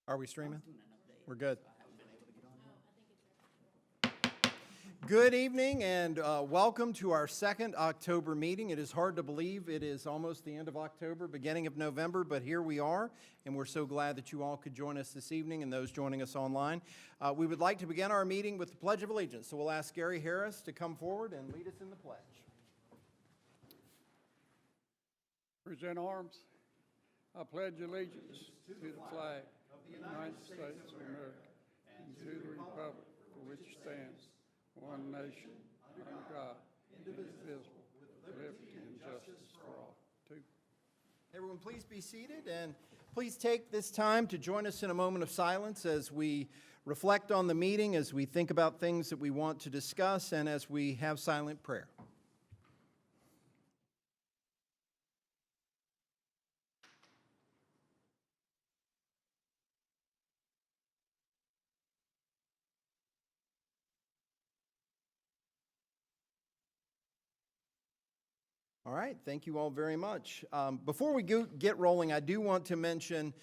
Are we streaming? We're good. Good evening and welcome to our second October meeting. It is hard to believe it is almost the end of October, beginning of November, but here we are, and we're so glad that you all could join us this evening and those joining us online. We would like to begin our meeting with the Pledge of Allegiance, so we'll ask Gary Harris to come forward and lead us in the pledge. Present arms. I pledge allegiance to the flag of the United States of America and to the republic for which it stands, one nation, under God, indivisible, with liberty and justice for all. Everyone, please be seated, and please take this time to join us in a moment of silence as we reflect on the meeting, as we think about things that we want to discuss, and as we have silent prayer. All right, thank you all very much. Before we get rolling, I do want to mention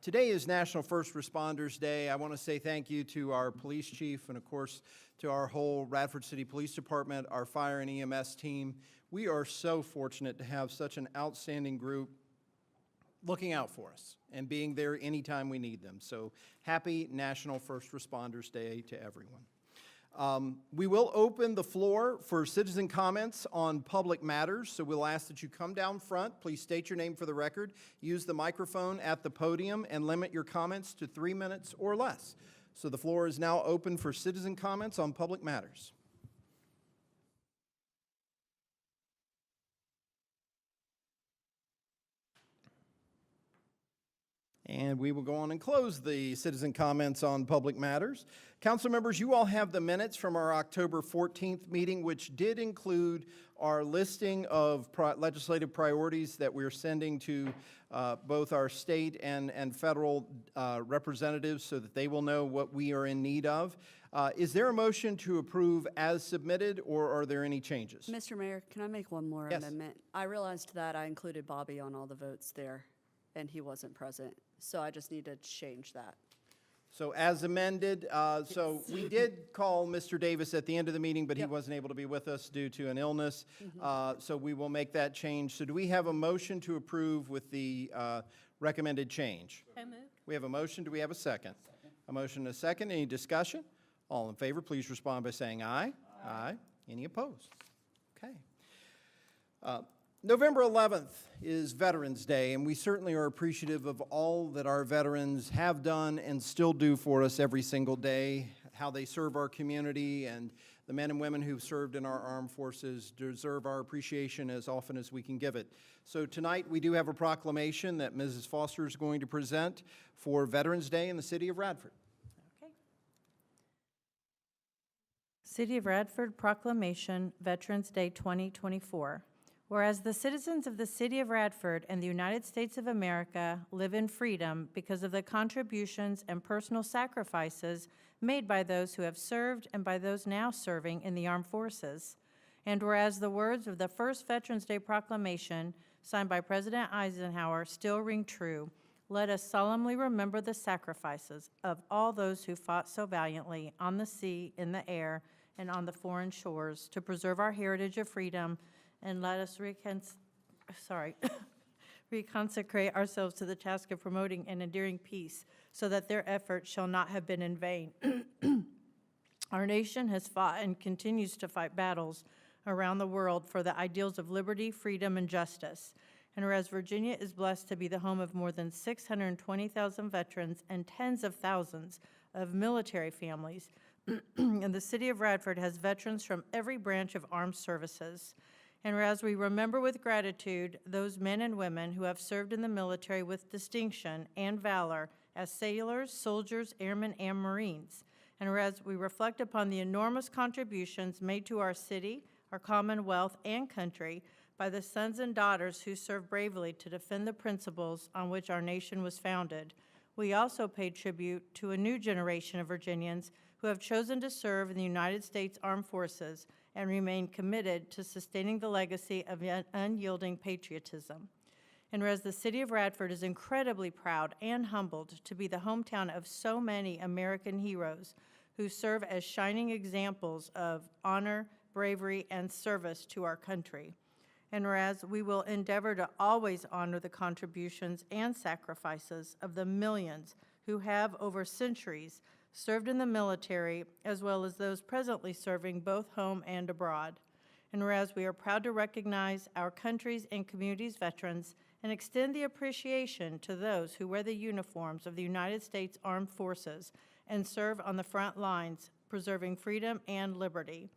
today is National First Responders Day. I want to say thank you to our police chief and, of course, to our whole Radford City Police Department, our fire and EMS team. We are so fortunate to have such an outstanding group looking out for us and being there anytime we need them. So happy National First Responders Day to everyone. We will open the floor for citizen comments on public matters, so we'll ask that you come down front. Please state your name for the record, use the microphone at the podium, and limit your comments to 3 minutes or less. So the floor is now open for citizen comments on public matters. And we will go on and close the citizen comments on public matters. Council members, you all have the minutes from our October 14th meeting, which did include our listing of legislative priorities that we're sending to both our state and federal representatives so that they will know what we are in need of. Is there a motion to approve as submitted, or are there any changes? Mr. Mayor, can I make one more amendment? I realized that I included Bobby on all the votes there, and he wasn't present. So I just need to change that. So as amended, so we did call Mr. Davis at the end of the meeting, but he wasn't able to be with us due to an illness. So we will make that change. So do we have a motion to approve with the recommended change? So moved. We have a motion. Do we have a second? A motion and a second. Any discussion? All in favor, please respond by saying aye. Aye. Any opposed? Okay. November 11th is Veterans Day, and we certainly are appreciative of all that our veterans have done and still do for us every single day, how they serve our community, and the men and women who've served in our armed forces deserve our appreciation as often as we can give it. So tonight we do have a proclamation that Mrs. Foster is going to present for Veterans Day in the city of Radford. Okay. City of Radford Proclamation, Veterans Day 2024. Whereas the citizens of the City of Radford and the United States of America live in freedom because of the contributions and personal sacrifices made by those who have served and by those now serving in the armed forces. And whereas the words of the first Veterans Day Proclamation, signed by President Eisenhower, still ring true, let us solemnly remember the sacrifices of all those who fought so valiantly on the sea, in the air, and on the foreign shores to preserve our heritage of freedom, and let us reconsecrate ourselves to the task of promoting and enduring peace, so that their efforts shall not have been in vain. Our nation has fought and continues to fight battles around the world for the ideals of liberty, freedom, and justice. And whereas Virginia is blessed to be the home of more than 620,000 veterans and tens of thousands of military families, and the city of Radford has veterans from every branch of armed services. And whereas we remember with gratitude those men and women who have served in the military with distinction and valor as sailors, soldiers, airmen, and Marines. And whereas we reflect upon the enormous contributions made to our city, our commonwealth, and country by the sons and daughters who serve bravely to defend the principles on which our nation was founded, we also pay tribute to a new generation of Virginians who have chosen to serve in the United States Armed Forces and remain committed to sustaining the legacy of unyielding patriotism. And whereas the city of Radford is incredibly proud and humbled to be the hometown of so many American heroes who serve as shining examples of honor, bravery, and service to our country. And whereas we will endeavor to always honor the contributions and sacrifices of the millions who have over centuries served in the military, as well as those presently serving both home and abroad. And whereas we are proud to recognize our country's and community's veterans and extend the appreciation to those who wear the uniforms of the United States Armed Forces and serve on the front lines, preserving freedom and liberty.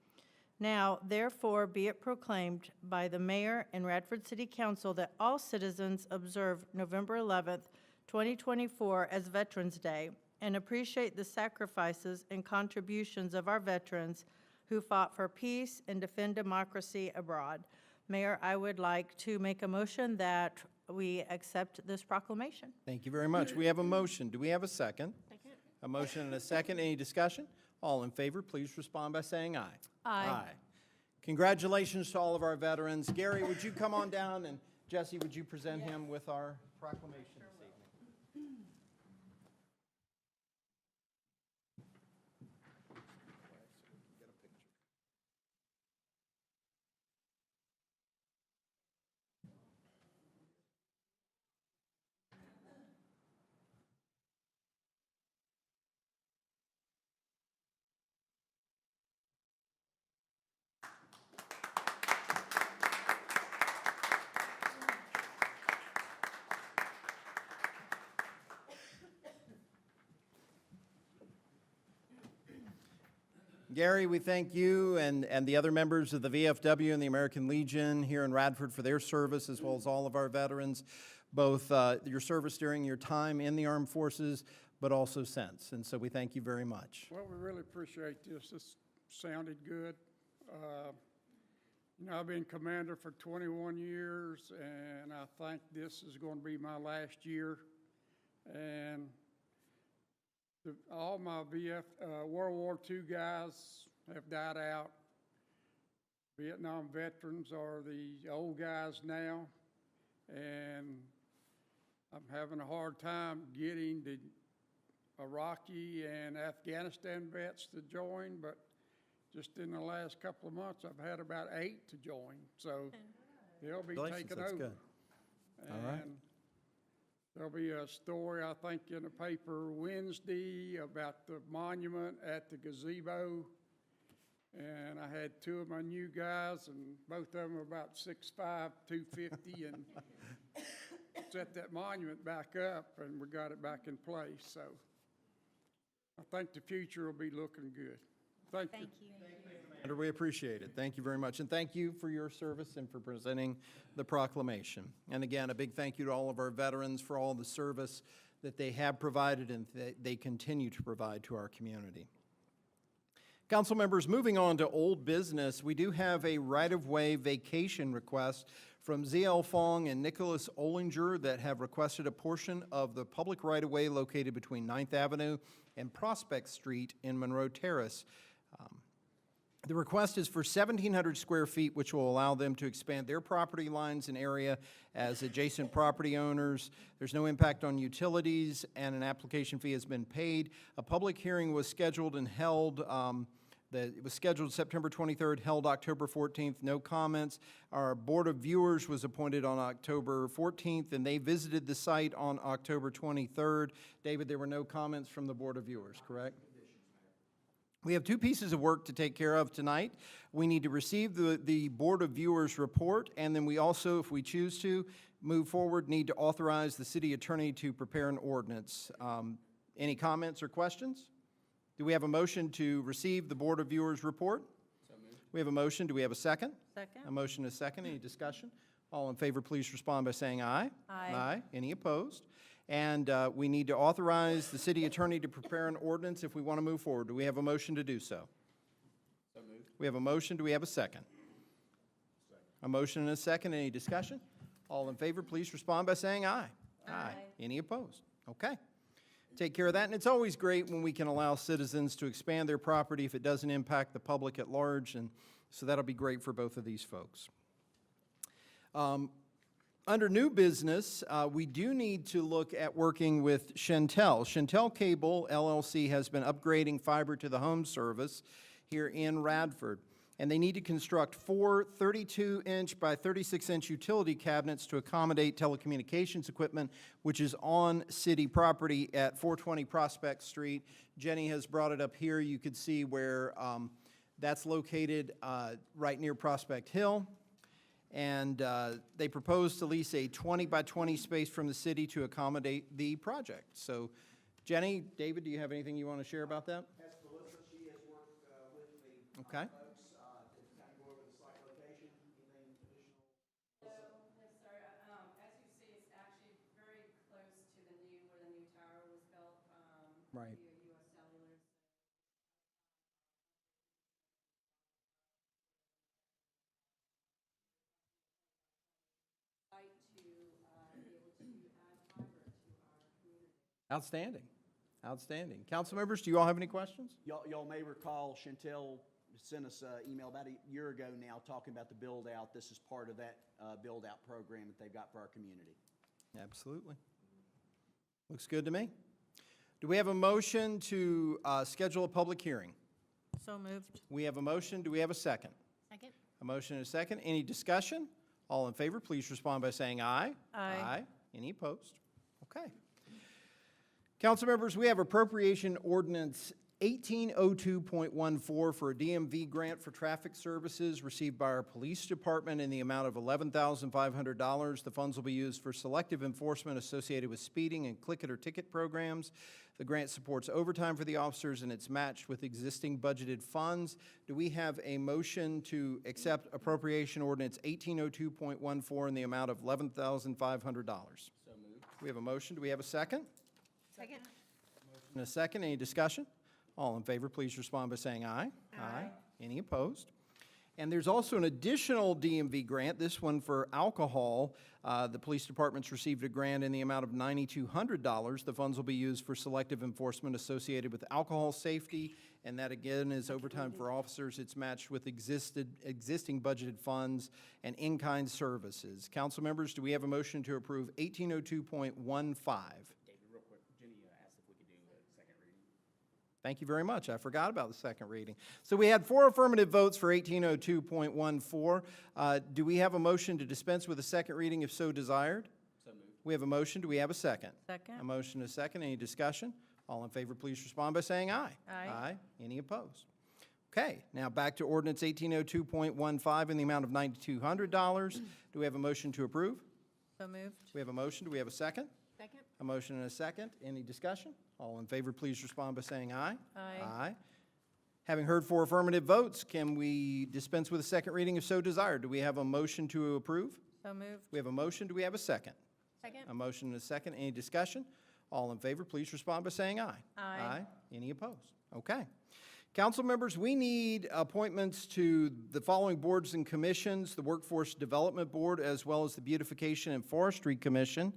Now, therefore, be it proclaimed by the Mayor and Radford City Council that all citizens observe November 11th, 2024 as Veterans Day and appreciate the sacrifices and contributions of our veterans who fought for peace and defend democracy abroad. Mayor, I would like to make a motion that we accept this proclamation. Thank you very much. We have a motion. Do we have a second? Second. A motion and a second. Any discussion? All in favor, please respond by saying aye. Aye. Congratulations to all of our veterans. Gary, would you come on down, and Jesse, would you present him with our proclamation this evening? Gary, we thank you and the other members of the VFW and the American Legion here in Radford for their service, as well as all of our veterans, both your service during your time in the armed forces, but also since. And so we thank you very much. Well, we really appreciate this. This sounded good. You know, I've been commander for 21 years, and I think this is going to be my last year. And all my World War II guys have died out. Vietnam veterans are the old guys now, and I'm having a hard time getting the Iraqi and Afghanistan vets to join, but just in the last couple of months, I've had about 8 to join, so they'll be taken That's over. good. All right. And there'll be a story, I think, in the paper Wednesday about the monument at the gazebo. And I had 2 of my new guys, and both of them are about 6'5", 250, and set that monument back up, and we got it back in place. So I think the future will be looking good. Thank you. Commander, we appreciate it. Thank you very much. And thank you for your service and for presenting the proclamation. And again, a big thank you to all of our veterans for all the service that they have provided and they continue to provide to our community. Council members, moving on to old business, we do have a right-of-way vacation request from ZL Fong and Nicholas Olinger that have requested a portion of the public right-of-way located between 9th Avenue and Prospect Street in Monroe Terrace. The request is for 1,700 square feet, which will allow them to expand their property lines and area as adjacent property owners. There's no impact on utilities, and an application fee has been paid. A public hearing was scheduled and held. It was scheduled September 23rd, held October 14th. No comments. Our Board of Viewers was appointed on October 14th, and they visited the site on October 23rd. David, there were no comments from the Board of Viewers, correct? We have 2 pieces of work to take care of tonight. We need to receive the Board of Viewers report, and then we also, if we choose to move forward, need to authorize the city attorney to prepare an ordinance. Any comments or questions? Do we have a motion to receive the Board of Viewers report? So moved. We have a motion. Do we have a second? Second. A motion and a second. Any discussion? All in favor, please respond by saying aye. Aye. Aye. Any opposed? And we need to authorize the city attorney to prepare an ordinance if we want to move forward. Do we have a motion to do so? So moved. We have a motion. Do we have a second? Second. A motion and a second. Any discussion? All in favor, please respond by saying aye. Aye. Any opposed? Okay. Take care of that. And it's always great when we can allow citizens to expand their property if it doesn't impact the public at large. And so that'll be great for both of these folks. Under new business, we do need to look at working with Shentel. Shentel Cable LLC has been upgrading fiber to the home service here in Radford, and they need to construct 4 32-inch by 36-inch utility cabinets to accommodate telecommunications equipment, which is on city property at 420 Prospect Street. Jenny has brought it up here. You could see where that's located right near Prospect Hill. And they propose to lease a 20 by 20 space from the city to accommodate the project. So, Jenny, David, do you have anything you want to share about that? That's Melissa. She has worked with the Okay. folks to kind of go over the site location. Anything additional? No, sir. As you see, it's actually very close to where the new tower was built. Right. Via US Cellular. Site to be able to add fiber to our community. Outstanding. Outstanding. Council members, do you all have any questions? Y'all may recall Chantel sent us an email about a year ago now talking about the build-out. This is part of that build-out program that they've got for our community. Absolutely. Looks good to me. Do we have a motion to schedule a public hearing? So moved. We have a motion. Do we have a second? Second. A motion and a second. Any discussion? All in favor, please respond by saying aye. Aye. Any opposed? Okay. Council members, we have appropriation ordinance 1802.14 for a DMV grant for traffic services received by our police department in the amount of $11,500. The funds will be used for selective enforcement associated with speeding and click-it or ticket programs. The grant supports overtime for the officers, and it's matched with existing budgeted funds. Do we have a motion to accept appropriation ordinance 1802.14 in the amount of $11,500? So moved. We have a motion. Do we have a second? Second. And a second. Any discussion? All in favor, please respond by saying aye. Aye. Any opposed? And there's also an additional DMV grant, this one for alcohol. The police department's received a grant in the amount of $9,200. The funds will be used for selective enforcement associated with alcohol safety, and that again is overtime for officers. It's matched with existing budgeted funds and in-kind services. Council members, do we have a motion to approve 1802.15? Thank you very much. I forgot about the second reading. So we had 4 affirmative votes for 1802.14. Do we have a motion to dispense with a second reading if so desired? So moved. We have a motion. Do we have a second? Second. A motion and a second. Any discussion? All in favor, please respond by saying aye. Aye. Any opposed? Okay, now back to ordinance 1802.15 in the amount of $9,200. Do we have a motion to approve? So moved. We have a motion. Do we have a second? Second. A motion and a second. Any discussion? All in favor, please respond by saying aye. Aye. Having heard 4 affirmative votes, can we dispense with a second reading if so desired? Do we have a motion to approve? So moved. We have a motion. Do we have a second? Second. A motion and a second. Any discussion? All in favor, please respond by saying aye. Aye. Any opposed? Okay. Council members, we need appointments to the following boards and commissions: the Workforce Development Board, as well as the Beautification and Forestry Commission.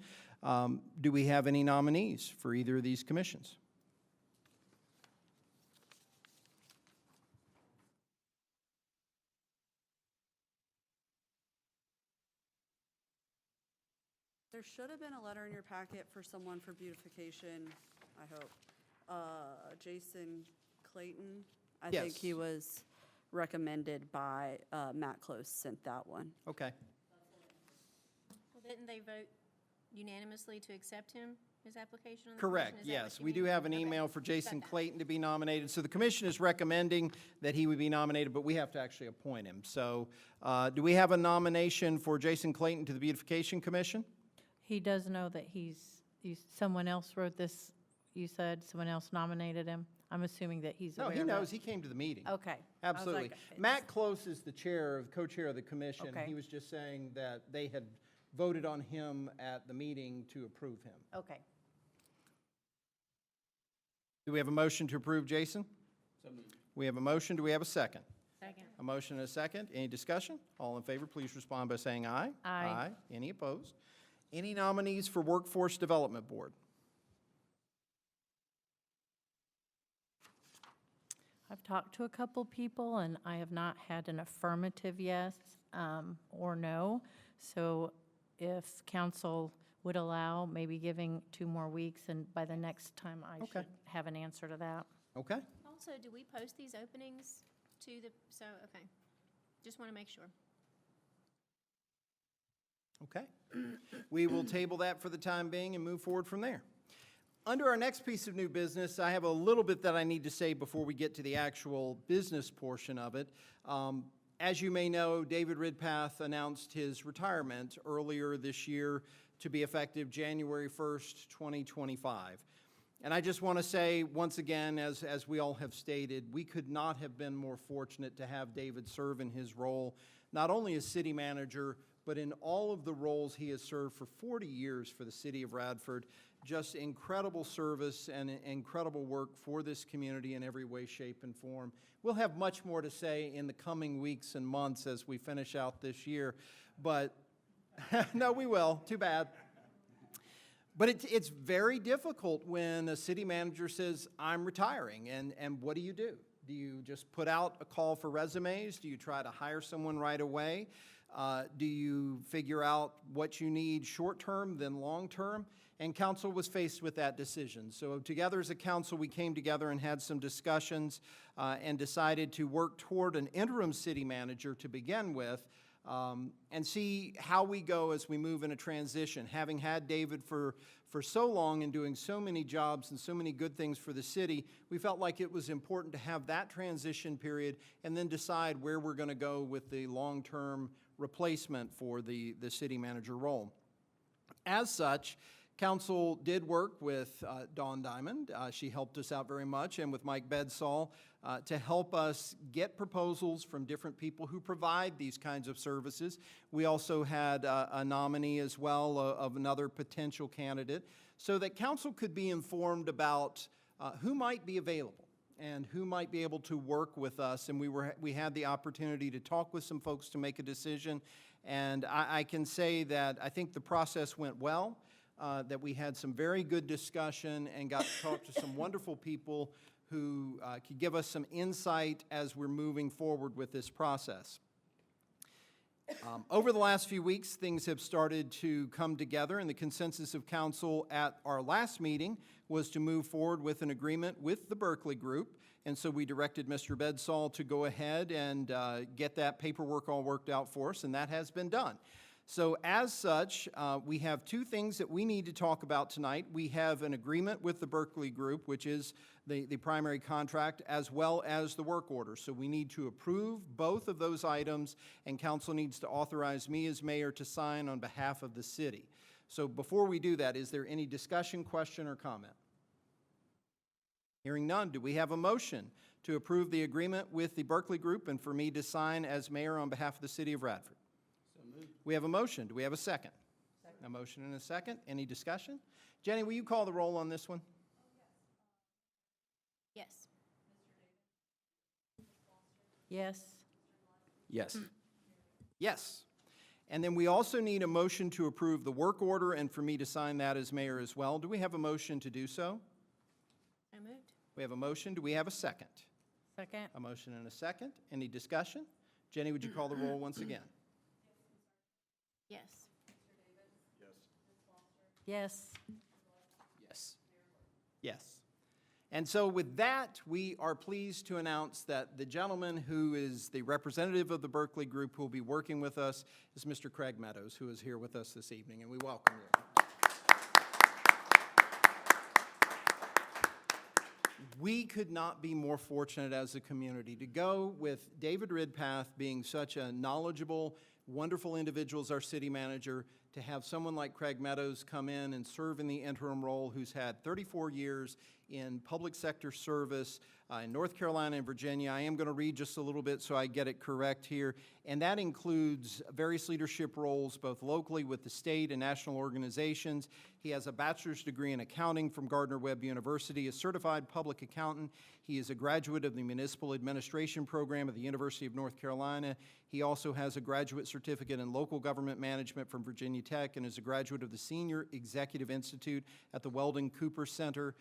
Do we have any nominees for either of these commissions? There should have been a letter in your packet for someone for beautification, I hope. Jason Clayton, I think Yes. he was recommended by Matt Close, sent that one. Okay. Well, didn't they vote unanimously to accept his application on the commission? Correct, Is that yes. what you We do mean? have an Okay. email for Jason Got that. Clayton to be nominated. So the commission is recommending that he would be nominated, but we have to actually appoint him. So do we have a nomination for Jason Clayton to the Beautification Commission? He does know that someone else wrote this, you said, someone else nominated him? I'm assuming that he's No, aware he of that. knows. He came to the meeting. Okay. I was Absolutely. like, it's- Matt Close is the co-chair of the commission. Okay. He was just saying that they had voted on him at the meeting to approve him. Okay. Do we have a motion to approve Jason? So moved. We have a motion. Do we have a second? Second. A motion and a second. Any discussion? All in favor, please respond by saying aye. Aye. Any opposed? Any nominees for Workforce Development Board? I've talked to a couple people, and I have not had an affirmative yes or no. So if council would allow, maybe giving 2 more weeks, and by the next time I Okay. should have an answer to that. Okay? Also, do we post these openings to the, so, okay. Just want to make sure. Okay. We will table that for the time being and move forward from there. Under our next piece of new business, I have a little bit that I need to say before we get to the actual business portion of it. As you may know, David Ridpath announced his retirement earlier this year to be effective January 1st, 2025. And I just want to say, once again, as we all have stated, we could not have been more fortunate to have David serve in his role, not only as city manager, but in all of the roles he has served for 40 years for the city of Radford. Just incredible service and incredible work for this community in every way, shape, and form. We'll have much more to say in the coming weeks and months as we finish out this year, but no, we will. Too bad. But it's very difficult when a city manager says, I'm retiring, and what do? Do you just put out a call for resumes? Do you try to hire someone right away? Do you figure out what you need short-term, then long-term? And council was faced with that decision. So together as a council, we came together and had some discussions and decided to work toward an interim city manager to begin with, and see how we go as we move in a transition. Having had David for so long and doing so many jobs and so many good things for the city, we felt like it was important to have that transition period and then decide where we're going to go with the long-term replacement for the city manager role. As such, council did work with Dawn Diamond. She helped us out very much, and with Mike Bedsall to help us get proposals from different people who provide these kinds of services. We also had a nominee as well of another potential candidate so that council could be informed about who might be available and who might be able to work with us. And we had the opportunity to talk with some folks to make a decision. And I can say that I think the process went well. That we had some very good discussion and got to talk to some wonderful people who could give us some insight as we're moving forward with this process. Over the last few weeks, things have started to come together, and the consensus of council at our last meeting was to move forward with an agreement with the Berkeley Group, and so we directed Mr. Bedsall to go ahead and get that paperwork all worked out for us, and that has been done. So as such, we have 2 things that we need to talk about tonight. We have an agreement with the Berkeley Group, which is the primary contract, as well as the work order. So we need to approve both of those items, and council needs to authorize me as mayor to sign on behalf of the city. So before we do that, is there any discussion, question, or comment? Hearing none, do we have a motion to approve the agreement with the Berkeley Group and for me to sign as mayor on behalf of the city of Radford? We have a motion. Do we have a second? A motion and a second. Any discussion? Jenny, will you call the roll on this one? Yes. Yes? Yes. Yes. And then we also need a motion to approve the work order and for me to sign that as mayor as well. Do we have a motion to do so? So moved. We have a motion. Do we have a second? Second? A motion and a second. Any discussion? Jenny, would you call the roll once again? Yes. Yes. Yes. Yes. And so with that, we are pleased to announce that the gentleman who is the representative of the Berkeley Group who will be working with us is Mr. Craig Meadows, who is here with us this evening, and we welcome you. We could not be more fortunate as a community to go with David Ridpath being such a knowledgeable, wonderful individual as our city manager, to have someone like Craig Meadows come in and serve in the interim role, who's had 34 years in public sector service in North Carolina and Virginia. I am going to read just a little bit so I get it correct here. And that includes various leadership roles, both locally with the state and national organizations. He has a bachelor's degree in accounting from Gardner-Webb University, a certified public accountant. He is a graduate of the Municipal Administration Program at the University of North Carolina. He also has a graduate certificate in local government management from Virginia Tech and is a graduate of the Senior Executive Institute at the Weldon Cooper Center.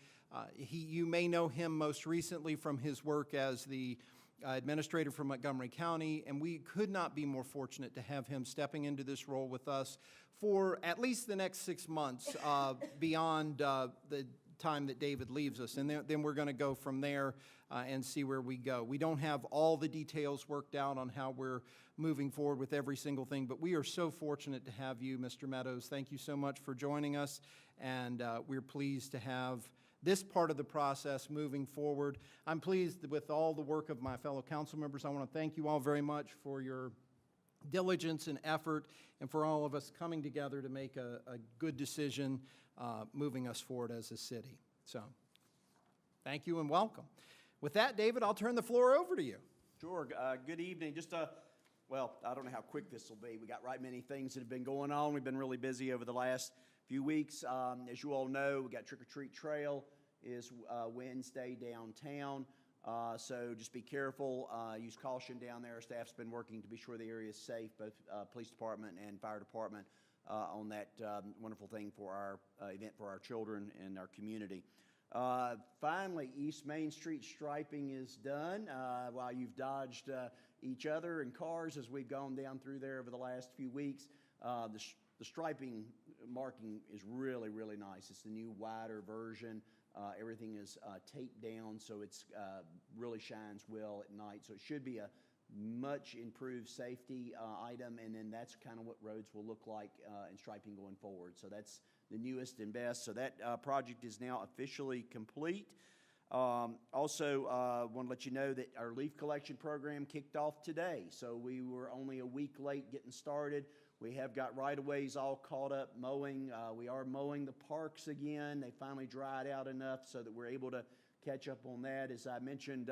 You may know him most recently from his work as the administrator from Montgomery County, and we could not be more fortunate to have him stepping into this role with us for at least the next 6 months beyond the time that David leaves us. And then we're going to go from there and see where we go. We don't have all the details worked out on how we're moving forward with every single thing, but we are so fortunate to have you, Mr. Meadows. Thank you so much for joining us, and we're pleased to have this part of the process moving forward. I'm pleased with all the work of my fellow council members. I want to thank you all very much for your diligence and effort, and for all of us coming together to make a good decision moving us forward as a city. So, thank you and welcome. With that, David, I'll turn the floor over to you. Sure. Good evening. Well, I don't know how quick this will be. We got right many things that have been going on. We've been really busy over the last few weeks. As you all know, we got Trick or Treat Trail is Wednesday downtown. So just be careful, use caution down there. Staff's been working to be sure the area is safe, both police department and fire department, on that wonderful thing for our event for our children and our community. Finally, East Main Street striping is done. While you've dodged each other and cars as we've gone down through there over the last few weeks, the striping marking is really, really nice. It's the new wider version. Everything is taped down, so it's really shines well at night. So it should be a much improved safety item, and then that's kind of what roads will look like in striping going forward. So that's the newest and best. So that project is now officially complete. Also, want to let you know that our leaf collection program kicked off today. So we were only a week late getting started. We have got right-of-ways all caught up mowing. We are mowing the parks again. They finally dried out enough so that we're able to catch up on that. As I mentioned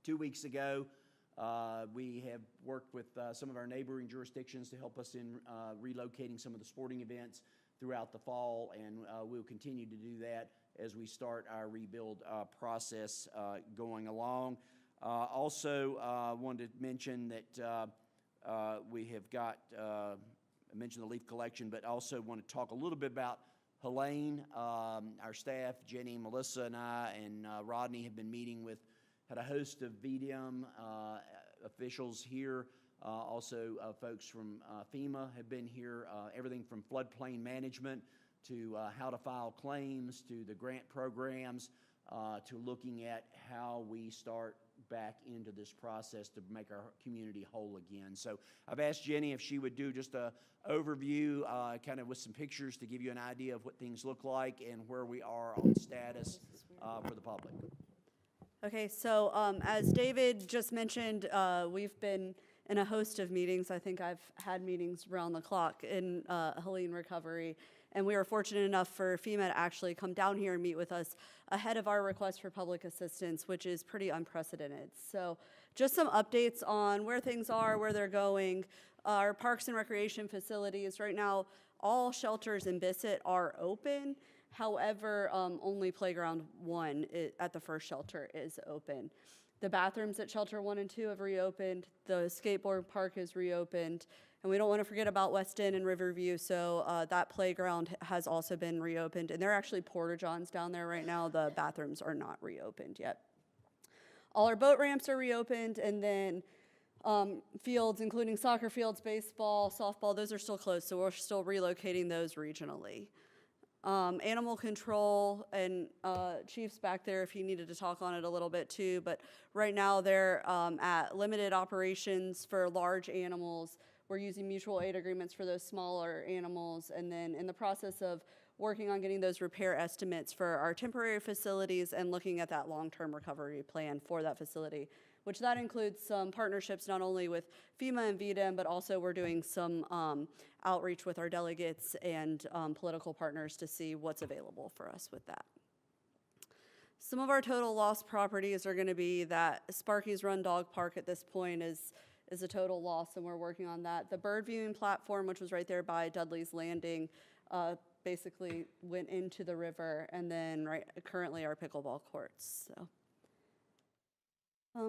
2 weeks ago, we have worked with some of our neighboring jurisdictions to help us in relocating some of the sporting events throughout the fall, and we'll continue to do that as we start our rebuild process going along. Also, wanted to mention that we have got, I mentioned the leaf collection, but also want to talk a little bit about Helene. Our staff, Jenny, Melissa, and I, and Rodney have been meeting with, had a host of VDM officials here. Also, folks from FEMA have been here. Everything from floodplain management to how to file claims, to the grant programs, to looking at how we start back into this process to make our community whole again. So I've asked Jenny if she would do just a overview, kind of with some pictures to give you an idea of what things look like and where we are on status for the public. Okay, so as David just mentioned, we've been in a host of meetings. I think I've had meetings around the clock in Helene Recovery, and we were fortunate enough for FEMA to actually come down here and meet with us ahead of our request for public assistance, which is pretty unprecedented. So just some updates on where things are, where they're going. Our parks and recreation facilities, right now, all shelters in Bissett are open. However, only Playground 1 at the first shelter is open. The bathrooms at Shelter 1 and 2 have reopened. The skateboard park is reopened. And we don't want to forget about West End and Riverview, so that playground has also been reopened. And there are actually porta-johns down there right now. The bathrooms are not reopened yet. All our boat ramps are reopened, and then fields, including soccer fields, baseball, softball, those are still closed, so we're still relocating those regionally. Animal control, and Chief's back there if he needed to talk on it a little bit too, but right now they're at limited operations for large animals. We're using mutual aid agreements for those smaller animals, and then in the process of working on getting those repair estimates for our temporary facilities and looking at that long-term recovery plan for that facility, which that includes some partnerships not only with FEMA and VDM, but also we're doing some outreach with our delegates and political partners to see what's available for us with that. Some of our total lost properties are going to be that Sparky's Run Dog Park at this point is a total loss, and we're working on that. The bird viewing platform, which was right there by Dudley's Landing, basically went into the river, and then currently our pickleball courts. So.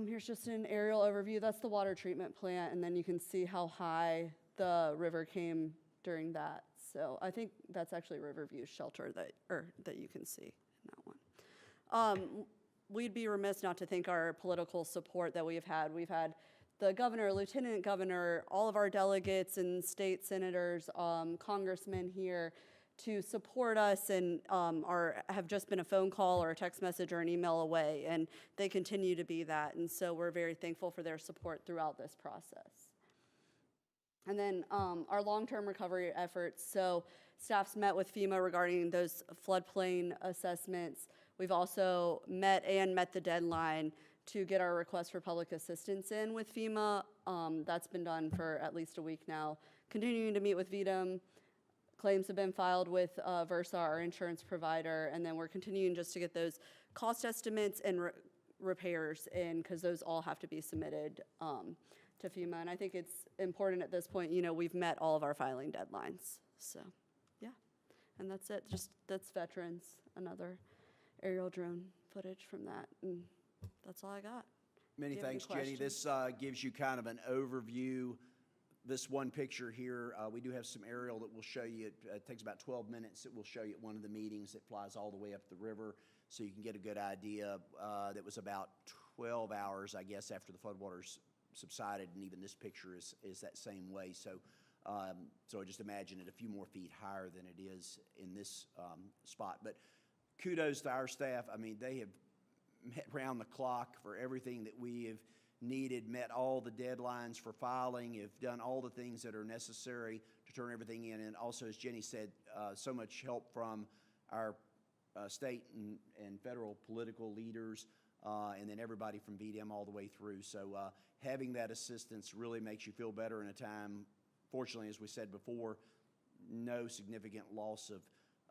Here's just an aerial overview. That's the water treatment plant, and then you can see how high the river came during that. So I think that's actually Riverview shelter that you can see in that one. we'd be remiss not to thank our political support that we've had. We've had the governor, lieutenant governor, all of our delegates and state senators, congressmen here to support us and have just been a phone call or a text message or an email away, and they continue to be that. And so we're very thankful for their support throughout this process. And then our long-term recovery efforts. So staff's met with FEMA regarding those floodplain assessments. We've also met the deadline to get our request for public assistance in with FEMA. That's been done for at least a week now. Continuing to meet with VDEM. Claims have been filed with Versa, our insurance provider, and then we're continuing just to get those cost estimates and repairs in, because those all have to be submitted to FEMA. And I think it's important at this point, we've met all of our filing deadlines. So, yeah, and that's it. That's veterans, another aerial drone footage from that, and that's all I got. Many Do you have any thanks, Jenny. This gives you kind of an overview. This one picture here, we do have some aerial that will show you. It takes about 12 minutes. It will show you at one of the meetings. It flies all the way up the river, so you can get a good idea. That was about 12 hours, I guess, after the floodwaters subsided, and even this picture is that same way. So, so just imagine it a few more feet higher than it is in this spot. But kudos to our staff. I mean, they have met round the clock for everything that we have needed, met all the deadlines for filing, have done all the things that are necessary to turn everything in. And also, as Jenny said, so much help from our state and federal political leaders, and then everybody from VDM all the way through. So having that assistance really makes you feel better in a time, fortunately, as we said before, no significant loss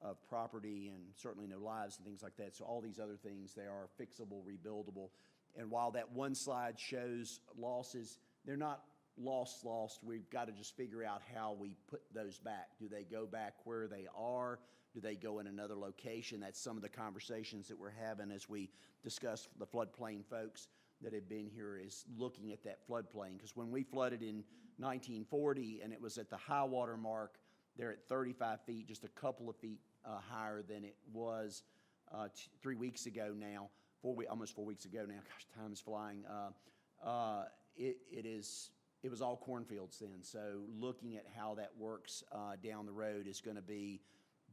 of property and certainly no lives and things like that. So all these other things, they are fixable, rebuildable. And while that one slide shows losses, they're not lost. We've got to just figure out how we put those back. Do they go back where they are? Do they go in another location? That's some of the conversations that we're having as we discuss the floodplain folks that have been here, is looking at that floodplain. Because when we flooded in 1940 and it was at the high water mark, they're at 35 feet, just a couple of feet higher than it was 3 weeks ago now. Almost 4 weeks ago now. Gosh, time is flying. It was all cornfields then. So looking at how that works down the road is going to be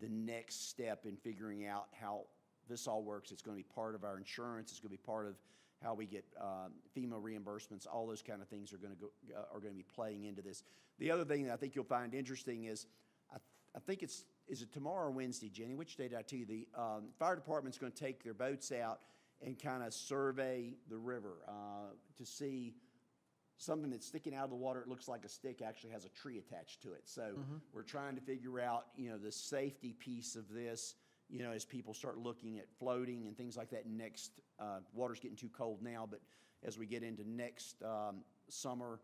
the next step in figuring out how this all works. It's going to be part of our insurance. It's going to be part of how we get FEMA reimbursements. All those kind of things are going to be playing into this. The other thing that I think you'll find interesting is, I think is it tomorrow or Wednesday, Jenny? Which day did I tell you? The fire department's going to take their boats out and kind of survey the river to see something that's sticking out of the water. It looks like a stick, actually has a tree attached to it. So we're trying to figure out, the safety piece of this, as people start looking at floating and things like that next, water's getting too cold now, but as we get into next summer,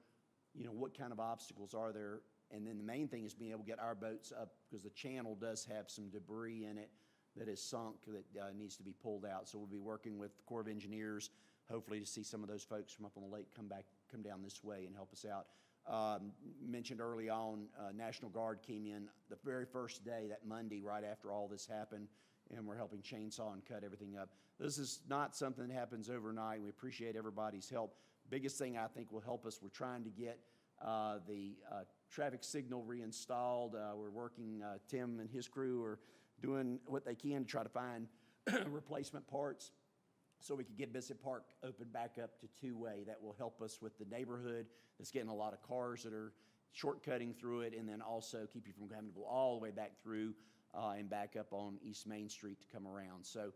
what kind of obstacles are there? And then the main thing is being able to get our boats up, because the channel does have some debris in it that is sunk that needs to be pulled out. So we'll be working with the Corps of Engineers, hopefully to see some of those folks from up on the lake come down this way and help us out. Mentioned early on, National Guard came in the very first day, that Monday, right after all this happened, and we're helping chainsaw and cut everything up. This is not something that happens overnight. We appreciate everybody's help. Biggest thing I think will help us, we're trying to get the traffic signal reinstalled. We're working, Tim and his crew are doing what they can to try to find replacement parts so we can get Bissett Park opened back up to two-way. That will help us with the neighborhood that's getting a lot of cars that are shortcutting through it, and then also keep you from having to go all the way back through and back up on East Main Street to come around. So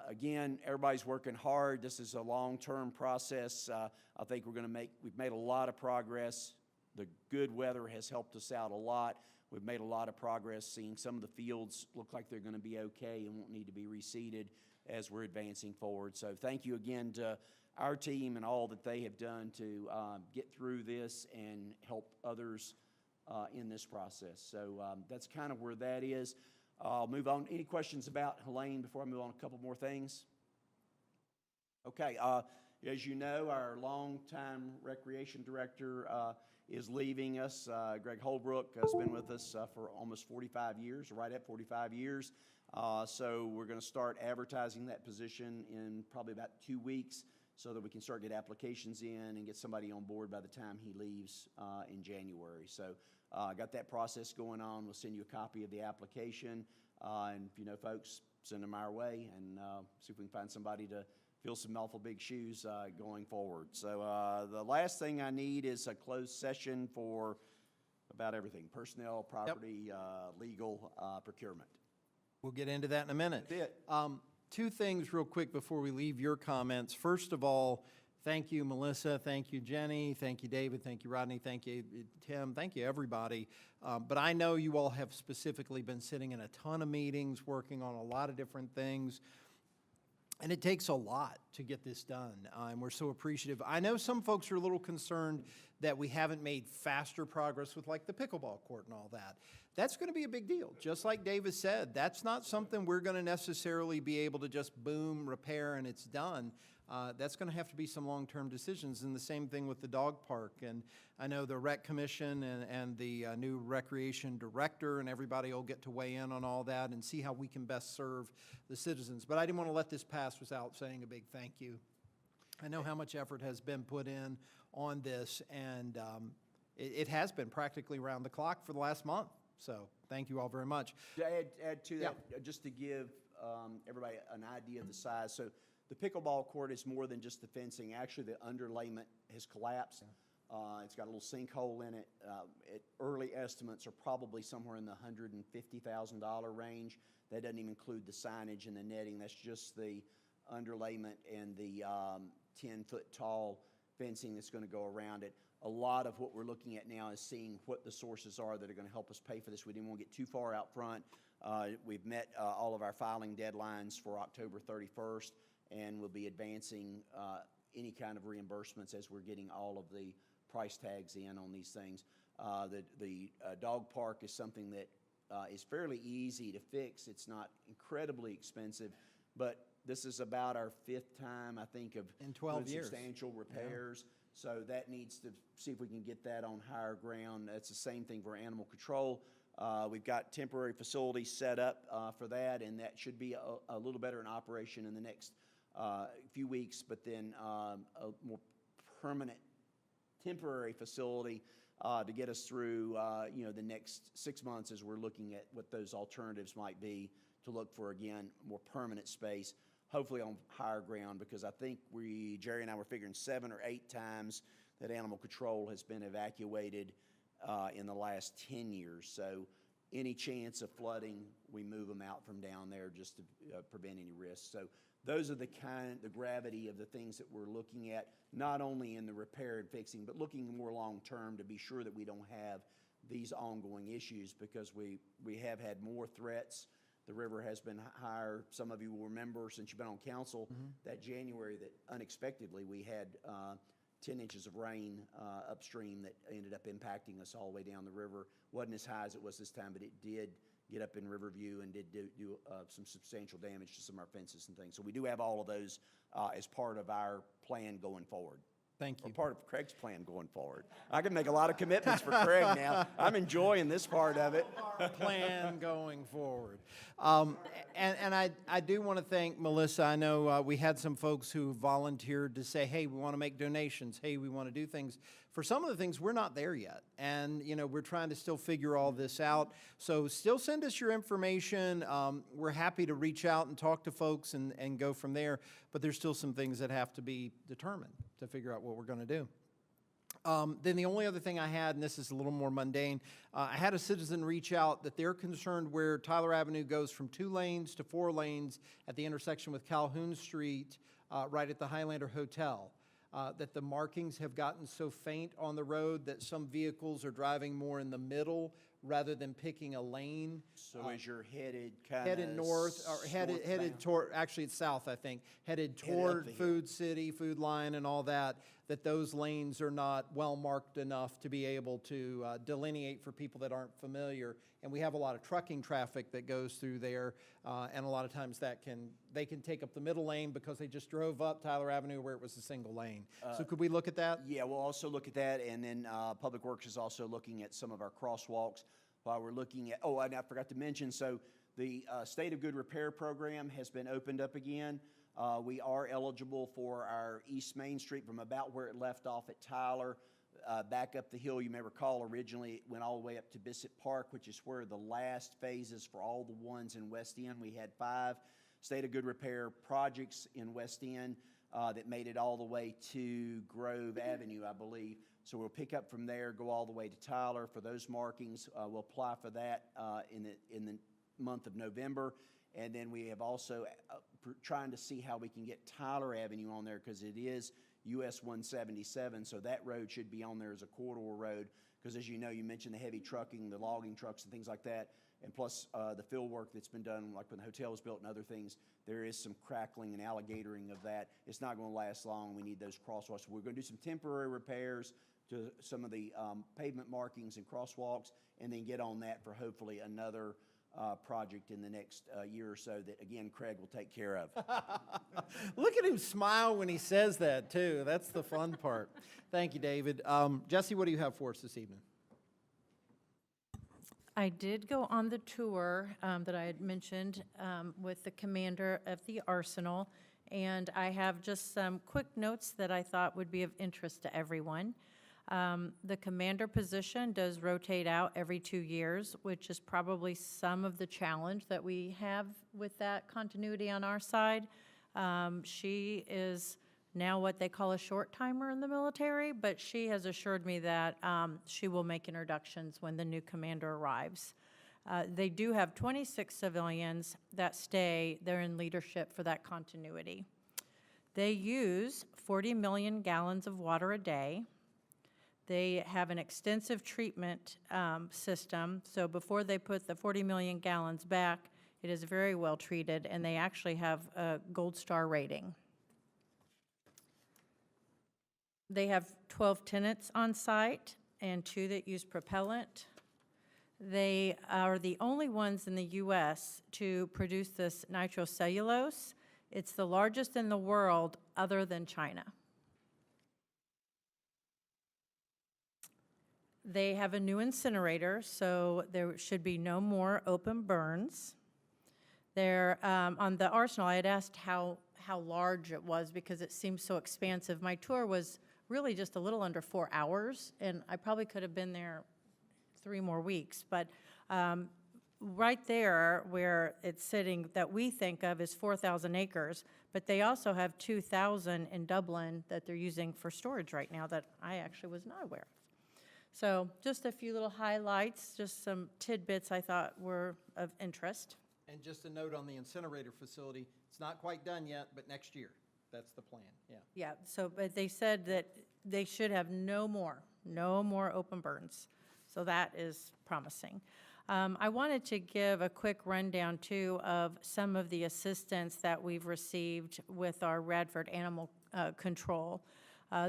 again, everybody's working hard. This is a long-term process. I think we've made a lot of progress. The good weather has helped us out a lot. We've made a lot of progress, seeing some of the fields look like they're going to be okay and won't need to be reseeded as we're advancing forward. So thank you again to our team and all that they have done to get through this and help others in this process. So that's kind of where that is. I'll move on. Any questions about Helene before I move on a couple more things? Okay. As you know, our longtime recreation director is leaving us. Greg Holbrook has been with us for almost 45 years, right at 45 years. So we're going to start advertising that position in probably about 2 weeks so that we can start get applications in and get somebody on board by the time he leaves in January. So I got that process going on. We'll send you a copy of the application. And if you know folks, send them our way and see if we can find somebody to fill some awful big shoes going forward. So the last thing I need is a closed session for about everything: personnel, property, legal, procurement. We'll get into that in a minute. That's it. Two things real quick before we leave your comments. First of all, thank you, Melissa. Thank you, Jenny. Thank you, David. Thank you, Rodney. Thank you, Tim. Thank you, everybody. But I know you all have specifically been sitting in a ton of meetings, working on a lot of different things. And it takes a lot to get this done, and we're so appreciative. I know some folks are a little concerned that we haven't made faster progress with like the pickleball court and all that. That's going to be a big deal. Just like David said, that's not something we're going to necessarily be able to just boom, repair, and it's done. That's going to have to be some long-term decisions, and the same thing with the dog park. And I know the Rec Commission and the new Recreation Director and everybody will get to weigh in on all that and see how we can best serve the citizens. But I didn't want to let this pass without saying a big thank you. I know how much effort has been put in on this, and it has been practically around the clock for the last month. So thank you all very much. To add to that, just to give everybody an idea of the size. So the pickleball court is more than just the fencing. Actually, the underlayment has collapsed. It's got a little sinkhole in it. Early estimates are probably somewhere in the $150,000 range. That doesn't even include the signage and the netting. That's just the underlayment and the 10-foot tall fencing that's going to go around it. A lot of what we're looking at now is seeing what the sources are that are going to help us pay for this. We didn't want to get too far out front. We've met all of our filing deadlines for October 31st, and we'll be advancing any kind of reimbursements as we're getting all of the price tags in on these things. The dog park is something that is fairly easy to fix. It's not incredibly expensive, but this is about our 5th time, I think, of in 12 doing years. Substantial repairs. Yeah. So that needs to see if we can get that on higher ground. That's the same thing for animal control. We've got temporary facilities set up for that, and that should be a little better in operation in the next few weeks, but then a more permanent temporary facility to get us through the next 6 months as we're looking at what those alternatives might be to look for, again, more permanent space, hopefully on higher ground, because I think Jerry and I were figuring 7 or 8 times that animal control has been evacuated in the last 10 years. So any chance of flooding, we move them out from down there just to prevent any risks. So those are the gravity of the things that we're looking at, not only in the repair and fixing, but looking more long-term to be sure that we don't have these ongoing issues, because we have had more threats. The river has been higher. Some of you will remember, since you've been on council, that January that unexpectedly we had 10 inches of rain upstream that ended up impacting us all the way down the river. Wasn't as high as it was this time, but it did get up in Riverview and did do some substantial damage to some of our fences and things. So we do have all of those as part of our plan going forward. Thank you. Or part of Craig's plan going forward. I can make a lot of commitments for Craig now. I'm enjoying this part of it. Plan going forward. And I do want to thank Melissa. I know we had some folks who volunteered to say, hey, we want to make donations. Hey, we want to do things. For some of the things, we're not there yet. And, we're trying to still figure all this out. So still send us your information. We're happy to reach out and talk to folks and go from there. But there's still some things that have to be determined to figure out what we're going to do. Then the only other thing I had, and this is a little more mundane, I had a citizen reach out that they're concerned where Tyler Avenue goes from 2 lanes to 4 lanes at the intersection with Calhoun Street, right at the Highlander Hotel. That the markings have gotten so faint on the road that some vehicles are driving more in the middle rather than picking a lane. So as you're headed north, or headed toward, actually it's south, I think, headed toward Food City, Food Line and all that, that those lanes are not well marked enough to be able to delineate for people that aren't familiar. And we have a lot of trucking traffic that goes through there, and a lot of times they can take up the middle lane because they just drove up Tyler Avenue where it was a single lane. So could we look at that? Yeah, we'll also look at that, and then Public Works is also looking at some of our crosswalks while we're looking at, and I forgot to mention, so The State of Good Repair program has been opened up again. We are eligible for our East Main Street from about where it left off at Tyler, back up the hill. You may recall originally it went all the way up to Bissett Park, which is where the last phases for all the ones in West End. We had 5 State of Good Repair projects in West End that made it all the way to Grove Avenue, I believe. So we'll pick up from there, go all the way to Tyler for those markings. We'll apply for that in the month of November. And then we have also trying to see how we can get Tyler Avenue on there, because it is US 177, so that road should be on there as a corridor road, because as you know, you mentioned the heavy trucking, the logging trucks and things like that, and plus the field work that's been done, like when the hotel was built and other things, there is some crackling and alligatoring of that. It's not going to last long. We need those crosswalks. We're going to do some temporary repairs to some of the pavement markings and crosswalks, and then get on that for hopefully another project in the next year or so that, again, Craig will take care of. Look at him smile when he says that, too. That's the fun part. Thank you, David. Jesse, what do you have for us this evening? I did go on the tour that I had mentioned with the commander of the Arsenal, and I have just some quick notes that I thought would be of interest to everyone. The commander position does rotate out every 2 years, which is probably some of the challenge that we have with that continuity on our side. She is now what they call a short timer in the military, but she has assured me that she will make introductions when the new commander arrives. They do have 26 civilians that stay. They're in leadership for that continuity. They use 40 million gallons of water a day. They have an extensive treatment system, so before they put the 40 million gallons back, it is very well treated, and they actually have a gold star rating. They have 12 tenants on site and 2 that use propellant. They are the only ones in the U.S. to produce this nitrocellulose. It's the largest in the world other than China. They have a new incinerator, so there should be no more open burns. They're, on the Arsenal, I had asked how large it was because it seemed so expansive. My tour was really just a little under 4 hours, and I probably could have been there 3 more weeks. But right there where it's sitting that we think of is 4,000 acres, but they also have 2,000 in Dublin that they're using for storage right now that I actually was not aware of. So just a few little highlights, just some tidbits I thought were of interest. And just a note on the incinerator facility, it's not quite done yet, but next year. That's the plan, yeah. Yeah, so, but they said that they should have no more open burns. So that is promising. I wanted to give a quick rundown, too, of some of the assistance that we've received with our Radford Animal Control.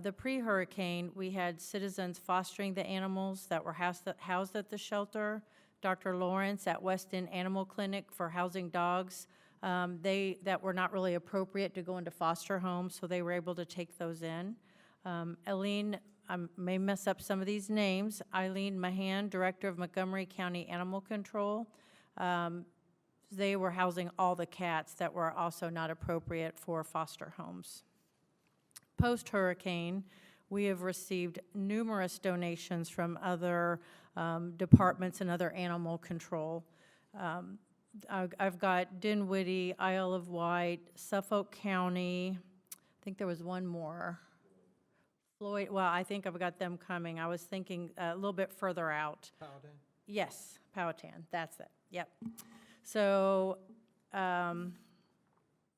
The pre-hurricane, we had citizens fostering the animals that were housed at the shelter. Dr. Lawrence at West End Animal Clinic for housing dogs. That were not really appropriate to go into foster homes, so they were able to take those in. Eileen, I may mess up some of these names. Eileen Mahan, Director of Montgomery County Animal Control. They were housing all the cats that were also not appropriate for foster homes. Post-hurricane, we have received numerous donations from other departments and other animal control. I've got Dinwiddie, Isle of Wight, Suffolk County. I think there was one more. Floyd, well, I think I've got them coming. I was thinking a little bit further out. Powhatan? Yes, Powhatan, that's it, yep. So,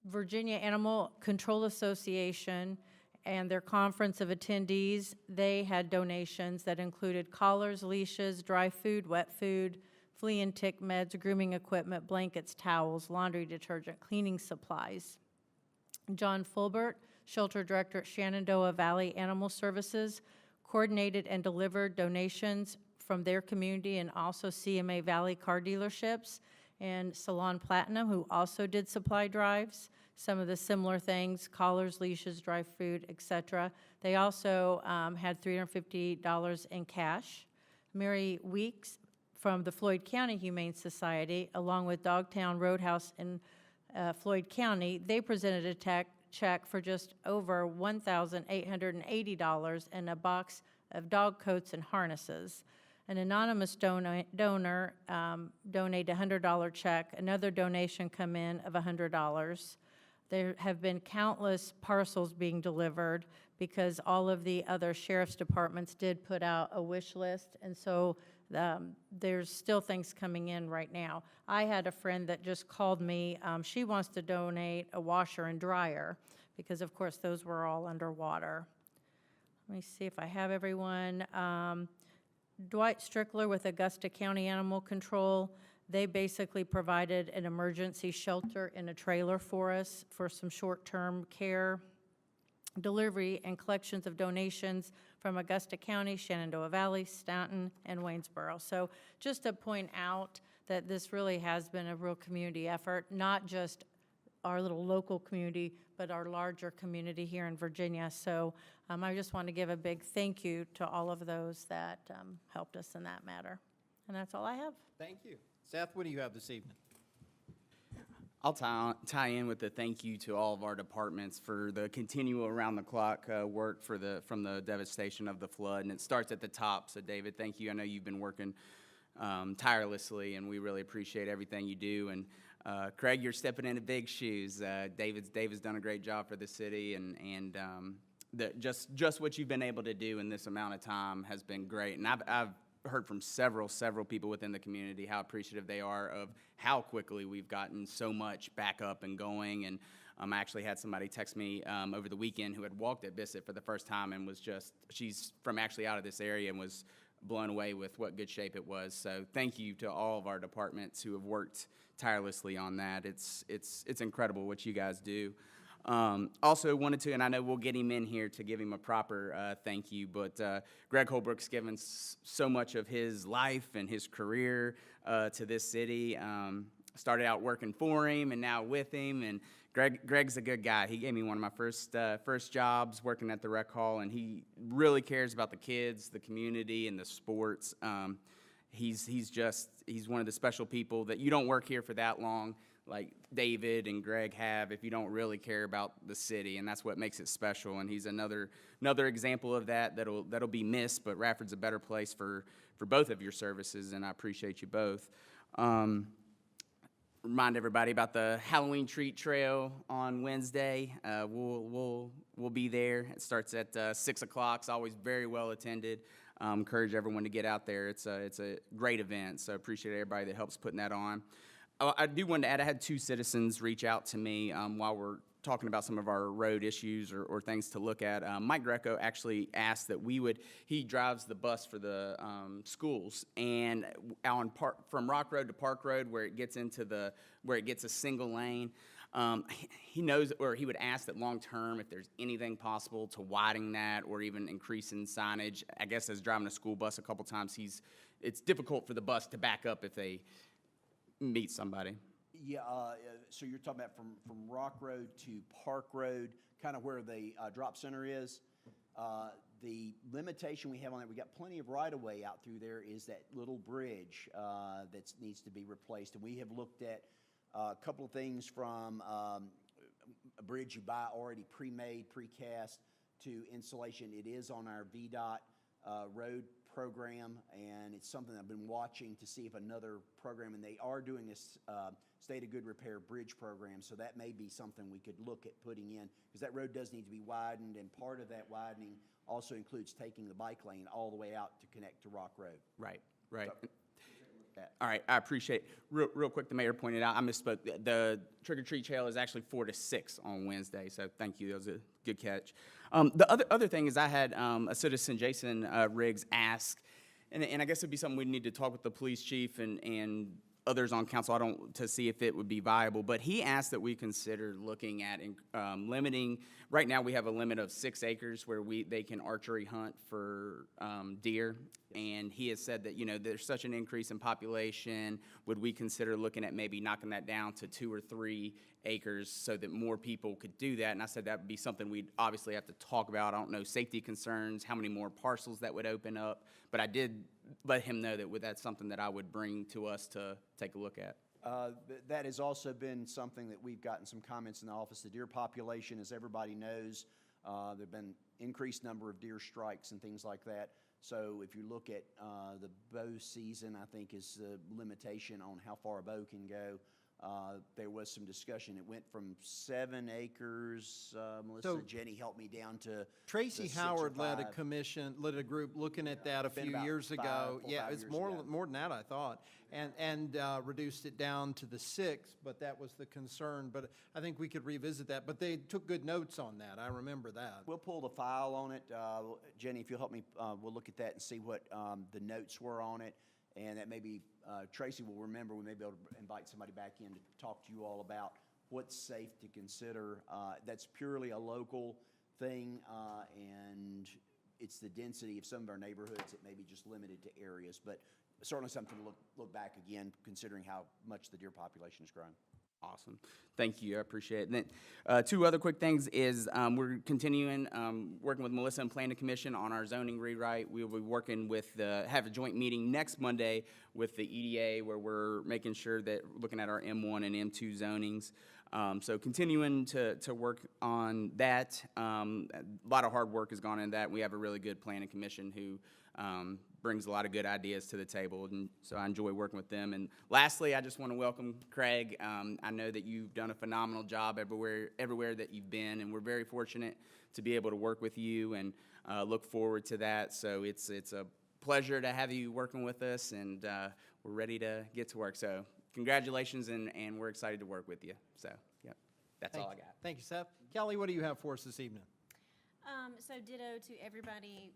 Virginia Animal Control Association and their conference of attendees, they had donations that included collars, leashes, dry food, wet food, flea and tick meds, grooming equipment, blankets, towels, laundry detergent, cleaning supplies. John Fulbert, Shelter Director at Shenandoah Valley Animal Services, coordinated and delivered donations from their community and also CMA Valley car dealerships, and Salon Platinum, who also did supply drives, some of the similar things, collars, leashes, dry food, etc. They also had $350 in cash. Mary Weeks from the Floyd County Humane Society, along with Dogtown Roadhouse in Floyd County. They presented a check for just over $1,880 and a box of dog coats and harnesses. An anonymous donor donated a $100 check. Another donation come in of $100. There have been countless parcels being delivered because all of the other sheriff's departments did put out a wish list, and so there's still things coming in right now. I had a friend that just called me. She wants to donate a washer and dryer because, of course, those were all underwater. Let me see if I have everyone. Dwight Strickler with Augusta County Animal Control. They basically provided an emergency shelter in a trailer for us for some short-term care, delivery, and collections of donations from Augusta County, Shenandoah Valley, Stanton, and Waynesboro. So just to point out that this really has been a real community effort, not just our little local community, but our larger community here in Virginia. So I just want to give a big thank you to all of those that helped us in that matter. And that's all I have. Thank you. Seth, what do you have this evening? I'll tie in with the thank you to all of our departments for the continual around-the-clock work from the devastation of the flood, and it starts at the top. So, David, thank you. I know you've been working tirelessly, and we really appreciate everything you do. And Craig, you're stepping into big shoes. David's done a great job for the city, and just what you've been able to do in this amount of time has been great. And I've heard from several people within the community how appreciative they are of how quickly we've gotten so much back up and going. And I actually had somebody text me over the weekend who had walked at Bissett for the first time and was she's from actually out of this area and was blown away with what good shape it was. So thank you to all of our departments who have worked tirelessly on that. It's incredible what you guys do. Also wanted to, and I know we'll get him in here to give him a proper thank you, but Greg Holbrook's given so much of his life and his career to this city. Started out working for him and now with him, and Greg's a good guy. He gave me one of my first jobs working at the rec hall, and he really cares about the kids, the community, and the sports. He's one of the special people that you don't work here for that long, like David and Greg have, if you don't really care about the city, and that's what makes it special. And he's another example of that'll be missed, but Radford's a better place for both of your services, and I appreciate you both. Remind everybody about the Halloween treat trail on Wednesday. We'll be there. It starts at 6 o'clock. It's always very well attended. Encourage everyone to get out there. It's a great event, so appreciate everybody that helps putting that on. I do want to add, I had 2 citizens reach out to me while we're talking about some of our road issues or things to look at. Mike Greco actually asked that he drives the bus for the schools, and from Rock Road to Park Road, where it gets a single lane, he knows, or he would ask that long term if there's anything possible to widen that or even increasing signage. I guess as driving a school bus a couple times, it's difficult for the bus to back up if they meet somebody. Yeah, so you're talking about from Rock Road to Park Road, kind of where the drop center is. The limitation we have on that, we got plenty of right-of-way out through there, is that little bridge that needs to be replaced. And we have looked at a couple of things from a bridge you buy already pre-made, precast, to insulation. It is on our VDOT road program, and it's something I've been watching to see if another program, and they are doing this State of Good Repair bridge program, so that may be something we could look at putting in, because that road does need to be widened, and part of that widening also includes taking the bike lane all the way out to connect to Rock Road. Right. All right, I appreciate it. Real quick, the mayor pointed out, I misspoke. The trick-or-treat trail is actually 4 to 6 on Wednesday, so thank you. That was a good catch. The other thing is I had a citizen, Jason Riggs, ask, and I guess it'd be something we'd need to talk with the police chief and others on council, to see if it would be viable, but he asked that we consider looking at limiting. Right now we have a limit of 6 acres where they can archery hunt for deer, and he has said that, there's such an increase in population, would we consider looking at maybe knocking that down to 2 or 3 acres so that more people could do that? And I said that would be something we'd obviously have to talk about. I don't know safety concerns, how many more parcels that would open up, but I did let him know that that's something that I would bring to us to take a look at. That has also been something that we've gotten some comments in the office. The deer population, as everybody knows, there've been increased number of deer strikes and things like that. So if you look at the bow season, I think is the limitation on how far a bow can go. There was some discussion. It went from 7 acres, Melissa, So- Jenny helped me down to Tracy the 6 or Howard led a 5. commission, led a group looking at that a Been few about years ago. 4 or Yeah, 5 it's years more, ago. more than that, I thought. And reduced it down to the 6, but that was the concern. But I think we could revisit that. But they took good notes on that. I remember that. We'll pull the file on it. Jenny, if you'll help me, we'll look at that and see what the notes were on it. And that maybe Tracy will remember, we may be able to invite somebody back in to talk to you all about what's safe to consider. That's purely a local thing, and it's the density of some of our neighborhoods. It may be just limited to areas, but certainly something to look back again, considering how much the deer population has grown. Awesome. Thank you. I appreciate it. And then, 2 other quick things is we're continuing working with Melissa and Planning Commission on our zoning rewrite. We'll be working with have a joint meeting next Monday with the EDA where we're making sure that we're looking at our M1 and M2 zonings. So continuing to work on that. A lot of hard work has gone into that. We have a really good Planning Commission who brings a lot of good ideas to the table, and so I enjoy working with them. And lastly, I just want to welcome Craig. I know that you've done a phenomenal job everywhere that you've been, and we're very fortunate to be able to work with you and look forward to that. So it's a pleasure to have you working with us, and we're ready to get to work. So congratulations, and we're excited to work with you. So, yep, that's all I got. Thank you, Seth. Kelly, what do you have for us this evening? So ditto to everybody,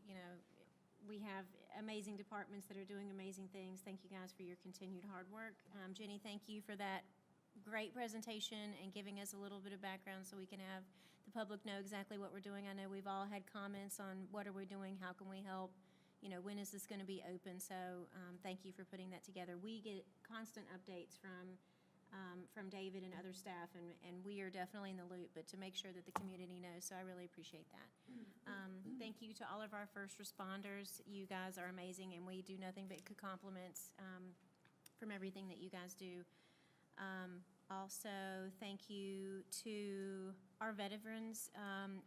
we have amazing departments that are doing amazing things. Thank you guys for your continued hard work. Jenny, thank you for that great presentation and giving us a little bit of background so we can have the public know exactly what we're doing. I know we've all had comments on what are we doing, how can we help, when is this going to be open? So thank you for putting that together. We get constant updates from David and other staff, and we are definitely in the loop, but to make sure that the community knows, so I really appreciate that. Thank you to all of our first responders. You guys are amazing, and we do nothing but good compliments from everything that you guys do. Also, thank you to our veterans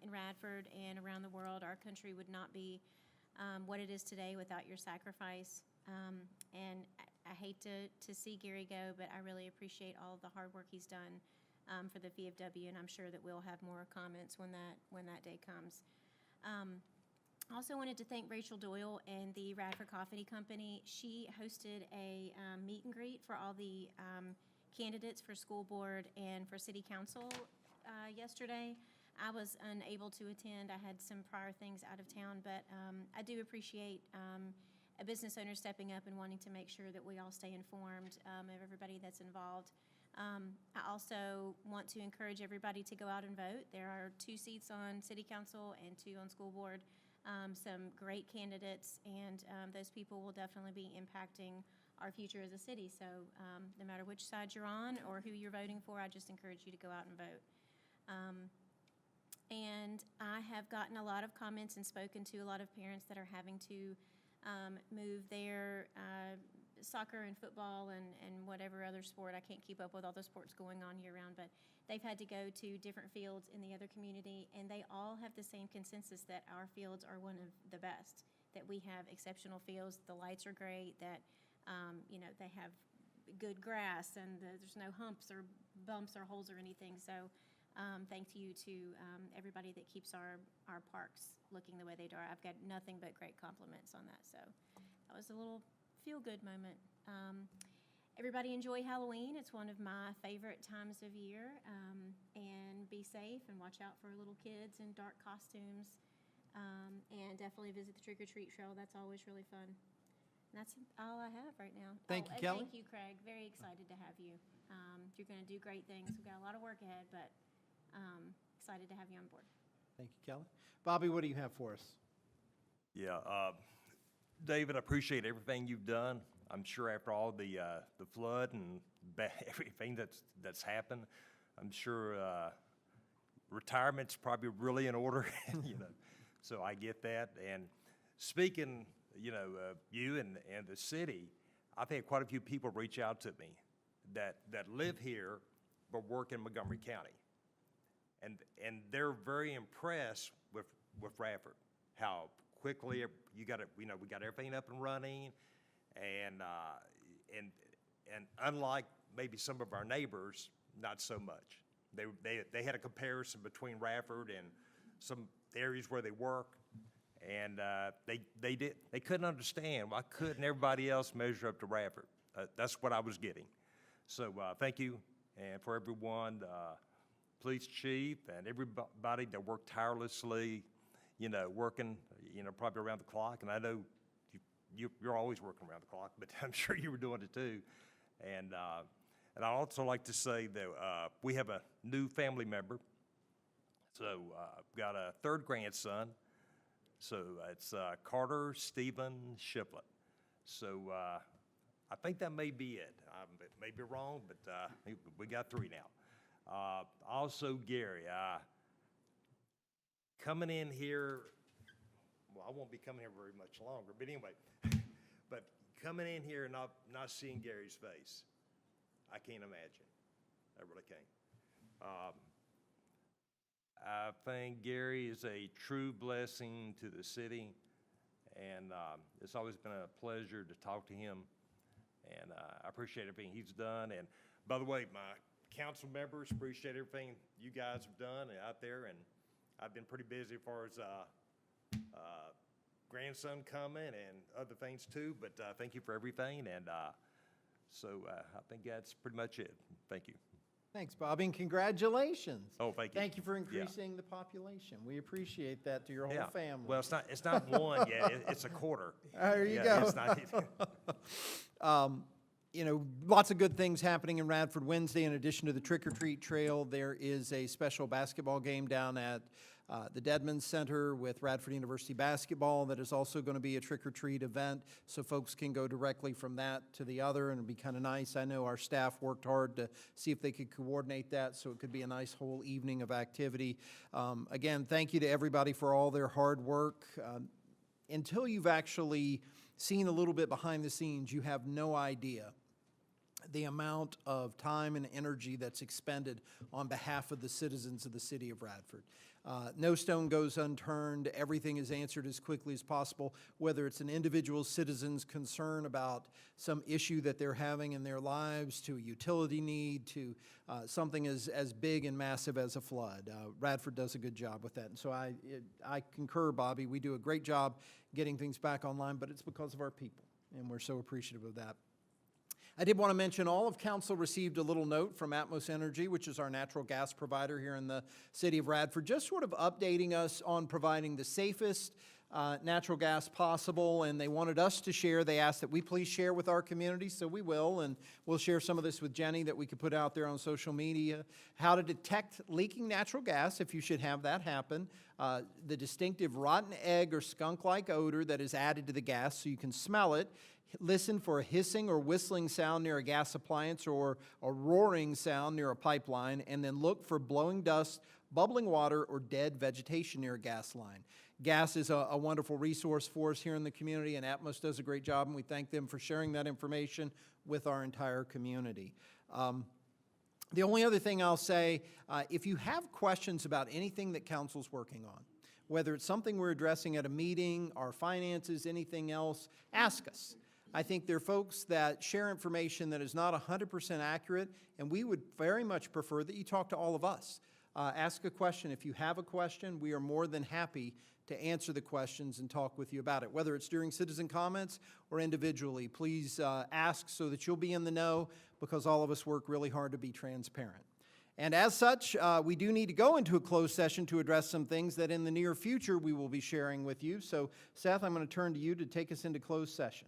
in Radford and around the world. Our country would not be what it is today without your sacrifice. And I hate to see Gary go, but I really appreciate all of the hard work he's done for the VFW, and I'm sure that we'll have more comments when that day comes. I also wanted to thank Rachel Doyle and the Radford Coffee Company. She hosted a meet and greet for all the candidates for school board and for city council yesterday. I was unable to attend. I had some prior things out of town, but I do appreciate a business owner stepping up and wanting to make sure that we all stay informed of everybody that's involved. I also want to encourage everybody to go out and vote. There are 2 seats on city council and 2 on school board. Some great candidates, and those people will definitely be impacting our future as a city. So no matter which side you're on or who you're voting for, I just encourage you to go out and vote. And I have gotten a lot of comments and spoken to a lot of parents that are having to move their soccer and football and whatever other sport. I can't keep up with all the sports going on year-round, but they've had to go to different fields in the other community, and they all have the same consensus that our fields are one of the best, that we have exceptional fields, the lights are great, that they have good grass, and there's no humps or bumps or holes or anything. So thank you to everybody that keeps our parks looking the way they do. I've got nothing but great compliments on that. So that was a little feel-good moment. Everybody enjoy Halloween. It's one of my favorite times of year. And be safe and watch out for little kids in dark costumes. And definitely visit the trick-or-treat trail. That's always really fun. And that's all I have right now. Thank you, and Kelly. Thank you, Craig. Very excited to have you. You're going to do great things. We've got a lot of work ahead, but excited to have you on board. Thank you, Kelly. Bobby, what do you have for us? Yeah, David, I appreciate everything you've done. I'm sure after all the flood and everything that's happened, I'm sure retirement's probably really in order, So I get that. And speaking you and the city, I've had quite a few people reach out to me that live here but work in Montgomery County. And they're very impressed with Radford, how quickly we got everything up and running, and unlike maybe some of our neighbors, not so much. They had a comparison between Radford and some areas where they work, and they couldn't understand why couldn't everybody else measure up to Radford. That's what I was getting. So thank you, and for everyone. Police chief and everybody that worked tirelessly, working, probably around the clock. And I know you're always working around the clock, but I'm sure you were doing it too. And I'd also like to say that we have a new family member. So I've got a third grandson. So it's Carter Stephen Shiplett. So I think that may be it. It may be wrong, but we got 3 now. Also, Gary, coming in here, well, I won't be coming here very much longer, but anyway, but coming in here and not seeing Gary's face, I can't imagine. I really can't. I think Gary is a true blessing to the city, and it's always been a pleasure to talk to him, and I appreciate everything he's done. And by the way, my council members, appreciate everything you guys have done out there, and I've been pretty busy as far as grandson coming and other things too, but thank you for everything, and so I think that's pretty much it. Thank you. Thanks, Bobby, and congratulations. Oh, thank you. Thank you for increasing the population. We appreciate that to your whole Yeah. family. Well, it's not one yet, it's a quarter. There you Yeah, go. it's not- Lots of good things happening in Radford Wednesday. In addition to the trick-or-treat trail, there is a special basketball game down at the Dedman Center with Radford University basketball that is also going to be a trick-or-treat event, so folks can go directly from that to the other, and it'll be kind of nice. I know our staff worked hard to see if they could coordinate that, so it could be a nice whole evening of activity. Again, thank you to everybody for all their hard work. Until you've actually seen a little bit behind the scenes, you have no idea the amount of time and energy that's expended on behalf of the citizens of the city of Radford. No stone goes unturned. Everything is answered as quickly as possible, whether it's an individual citizen's concern about some issue that they're having in their lives, to a utility need, to something as big and massive as a flood. Radford does a good job with that. And so I concur, Bobby. We do a great job getting things back online, but it's because of our people, and we're so appreciative of that. I did want to mention all of council received a little note from Atmos Energy, which is our natural gas provider here in the city of Radford, just sort of updating us on providing the safest natural gas possible, and they wanted us to share. They asked that we please share with our community, so we will, and we'll share some of this with Jenny that we could put out there on social media. How to detect leaking natural gas, if you should have that happen. The distinctive rotten egg or skunk-like odor that is added to the gas so you can smell it. Listen for a hissing or whistling sound near a gas appliance or a roaring sound near a pipeline, and then look for blowing dust, bubbling water, or dead vegetation near a gas line. Gas is a wonderful resource for us here in the community, and Atmos does a great job, and we thank them for sharing that information with our entire community. The only other thing I'll say, if you have questions about anything that council's working on, whether it's something we're addressing at a meeting, our finances, anything else, ask us. I think there are folks that share information that is not 100% accurate, and we would very much prefer that you talk to all of us. Ask a question. If you have a question, we are more than happy to answer the questions and talk with you about it, whether it's during citizen comments or individually. Please ask so that you'll be in the know, because all of us work really hard to be transparent. And as such, we do need to go into a closed session to address some things that in the near future we will be sharing with you. So, Seth, I'm going to turn to you to take us into closed session.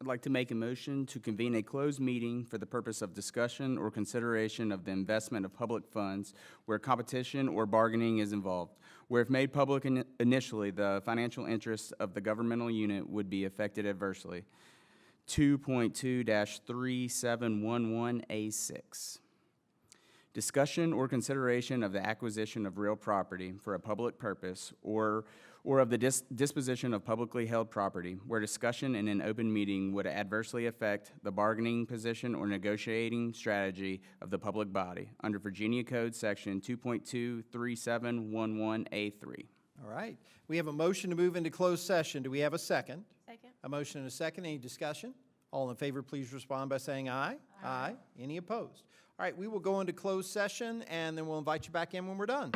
I'd like to make a motion to convene a closed meeting for the purpose of discussion or consideration of the investment of public funds where competition or bargaining is involved, where if made public initially, the financial interests of the governmental unit would be affected adversely. 2.2-3711A6. Discussion or consideration of the acquisition of real property for a public purpose or or of the disposition of publicly held property, where discussion in an open meeting would adversely affect the bargaining position or negotiating strategy of the public body, under Virginia Code Section 2.23711A3. All right. We have a motion to move into closed session. Do we have a second? Second. A motion and a second. Any discussion? All in favor, please respond by saying aye. Aye. Any opposed? All right, we will go into closed session, and then we'll invite you back in when we're done.